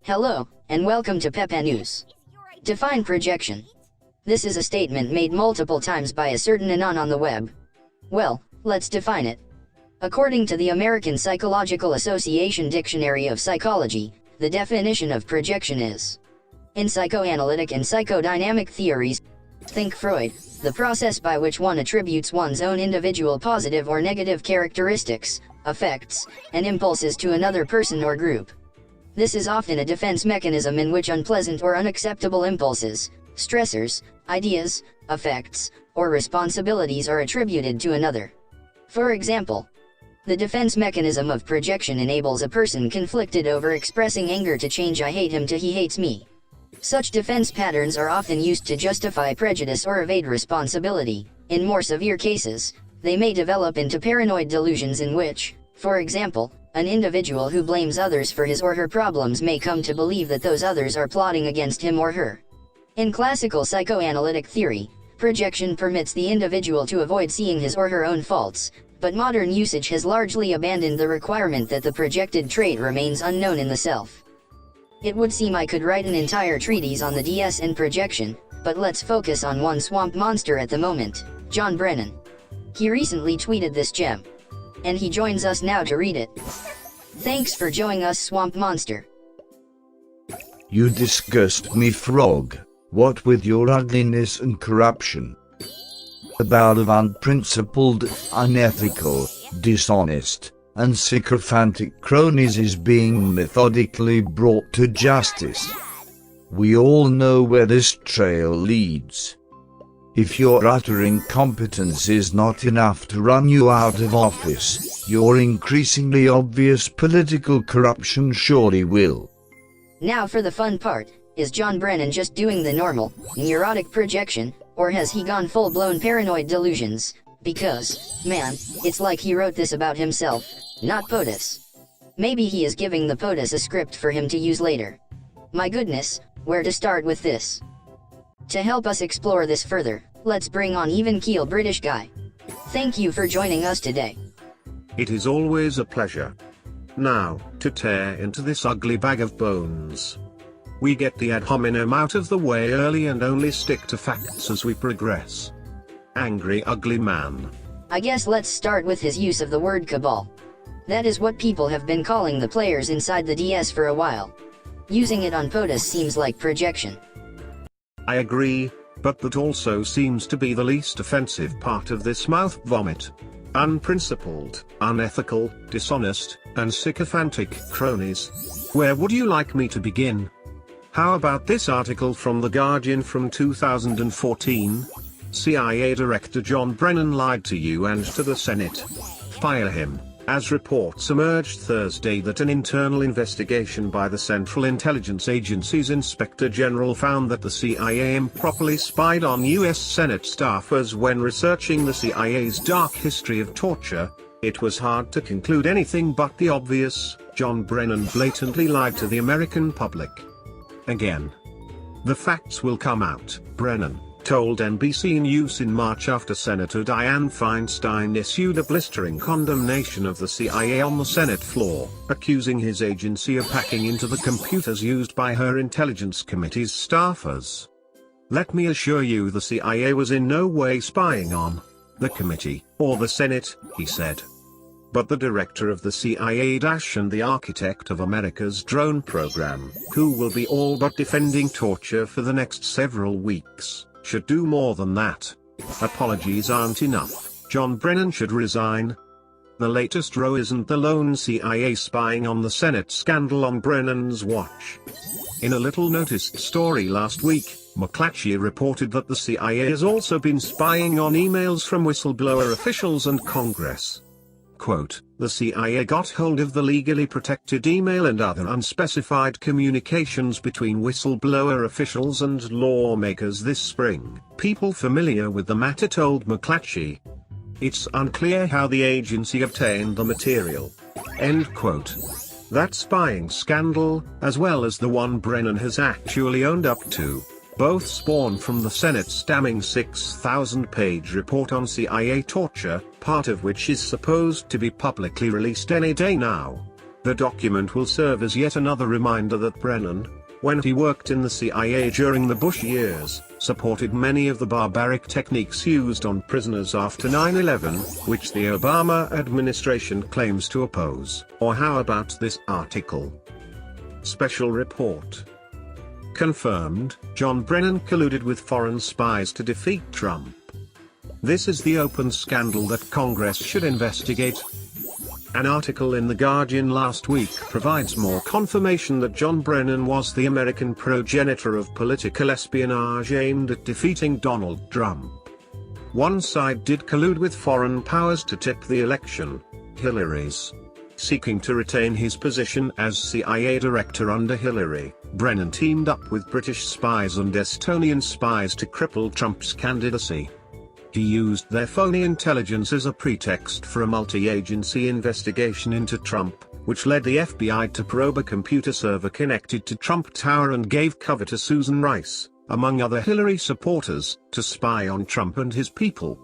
Hello, and welcome to Pepe News. Define projection. This is a statement made multiple times by a certain anon on the web. Well, let's define it. According to the American Psychological Association Dictionary of Psychology, the definition of projection is: in psychoanalytic and psychodynamic theories, think Freud, the process by which one attributes one's own individual positive or negative characteristics, affects, and impulses to another person or group. This is often a defense mechanism in which unpleasant or unacceptable impulses, stressors, ideas, affects, or responsibilities are attributed to another. For example, the defense mechanism of projection enables a person conflicted over expressing anger to change "I hate him" to "he hates me." Such defense patterns are often used to justify prejudice or evade responsibility. In more severe cases, they may develop into paranoid delusions in which, for example, an individual who blames others for his or her problems may come to believe that those others are plotting against him or her. In classical psychoanalytic theory, projection permits the individual to avoid seeing his or her own faults, but modern usage has largely abandoned the requirement that the projected trait remains unknown in the self. It would seem I could write an entire treatise on the DS and projection, but let's focus on one swamp monster at the moment, John Brennan. He recently tweeted this gem, and he joins us now to read it. Thanks for joining us, Swamp Monster. You disgust me, frog, what with your ugliness and corruption. A bout of unprincipled, unethical, dishonest, and sycophantic cronies is being methodically brought to justice. We all know where this trail leads. If your utter incompetence is not enough to run you out of office, your increasingly obvious political corruption surely will. Now for the fun part, is John Brennan just doing the normal, neurotic projection, or has he gone full-blown paranoid delusions? Because, man, it's like he wrote this about himself, not POTUS. Maybe he is giving the POTUS a script for him to use later. My goodness, where to start with this? To help us explore this further, let's bring on even-keel British guy. Thank you for joining us today. It is always a pleasure. Now, to tear into this ugly bag of bones. We get the ad hominem out of the way early and only stick to facts as we progress. Angry ugly man. I guess let's start with his use of the word cabal. That is what people have been calling the players inside the DS for a while. Using it on POTUS seems like projection. I agree, but that also seems to be the least offensive part of this mouth vomit. Unprincipled, unethical, dishonest, and sycophantic cronies. Where would you like me to begin? How about this article from The Guardian from 2014? CIA Director John Brennan lied to you and to the Senate. Fire him. As reports emerged Thursday that an internal investigation by the Central Intelligence Agency's Inspector General found that the CIA improperly spied on U.S. Senate staffers when researching the CIA's dark history of torture, it was hard to conclude anything but the obvious: John Brennan blatantly lied to the American public. Again. The facts will come out, Brennan told NBC News in March after Senator Dianne Feinstein issued a blistering condemnation of the CIA on the Senate floor, accusing his agency of hacking into the computers used by her Intelligence Committee's staffers. Let me assure you, the CIA was in no way spying on the committee or the Senate, he said. But the director of the CIA and the architect of America's drone program, who will be all but defending torture for the next several weeks, should do more than that. Apologies aren't enough. John Brennan should resign. The latest row isn't the lone CIA spying on the Senate scandal on Brennan's watch. In a little noticed story last week, McClatchy reported that the CIA has also been spying on emails from whistleblower officials and Congress. Quote, the CIA got hold of the legally protected email and other unspecified communications between whistleblower officials and lawmakers this spring, people familiar with the matter told McClatchy. It's unclear how the agency obtained the material. End quote. That spying scandal, as well as the one Brennan has actually owned up to, both spawned from the Senate's damning 6,000-page report on CIA torture, part of which is supposed to be publicly released any day now. The document will serve as yet another reminder that Brennan, when he worked in the CIA during the Bush years, supported many of the barbaric techniques used on prisoners after 9/11, which the Obama administration claims to oppose. Or how about this article? Special report. Confirmed, John Brennan colluded with foreign spies to defeat Trump. This is the open scandal that Congress should investigate. An article in The Guardian last week provides more confirmation that John Brennan was the American progenitor of political espionage aimed at defeating Donald Trump. One side did collude with foreign powers to tip the election, Hillary's. Seeking to retain his position as CIA director under Hillary, Brennan teamed up with British spies and Estonian spies to cripple Trump's candidacy. He used their phony intelligence as a pretext for a multi-agency investigation into Trump, which led the FBI to probe a computer server connected to Trump Tower and gave cover to Susan Rice, among other Hillary supporters, to spy on Trump and his people.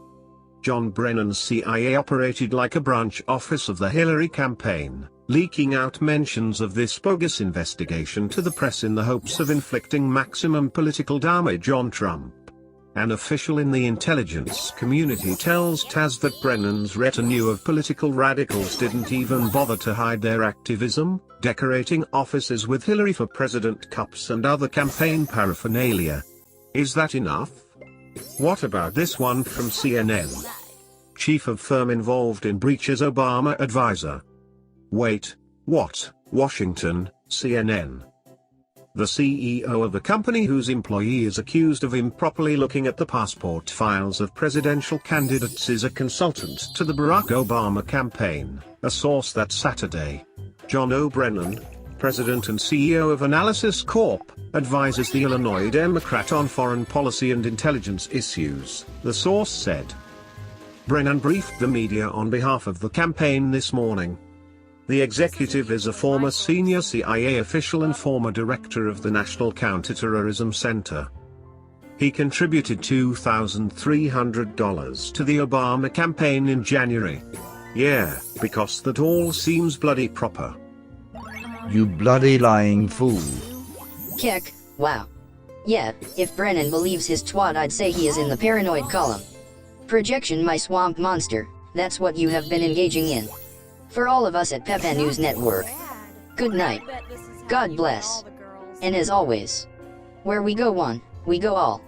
John Brennan's CIA operated like a branch office of the Hillary campaign, leaking out mentions of this bogus investigation to the press in the hopes of inflicting maximum political damage on Trump. An official in the intelligence community tells TASS that Brennan's retinue of political radicals didn't even bother to hide their activism, decorating offices with Hillary for President cups and other campaign paraphernalia. Is that enough? What about this one from CNN? Chief of firm involved in breaches Obama advisor. Wait, what? Washington, CNN. The CEO of a company whose employee is accused of improperly looking at the passport files of presidential candidates is a consultant to the Barack Obama campaign, a source that Saturday. John O. Brennan, president and CEO of Analysis Corp., advises the Illinois Democrat on foreign policy and intelligence issues, the source said. Brennan briefed the media on behalf of the campaign this morning. The executive is a former senior CIA official and former director of the National Counterterrorism Center. He contributed $2,300 to the Obama campaign in January. Yeah, because that all seems bloody proper. You bloody lying fool. Kick, wow. Yeah, if Brennan believes his twat, I'd say he is in the paranoid column. Projection, my swamp monster, that's what you have been engaging in. For all of us at Pepe News Network, good night. God bless. And as always, where we go one, we go all.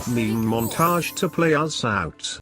Meme montage to play us out.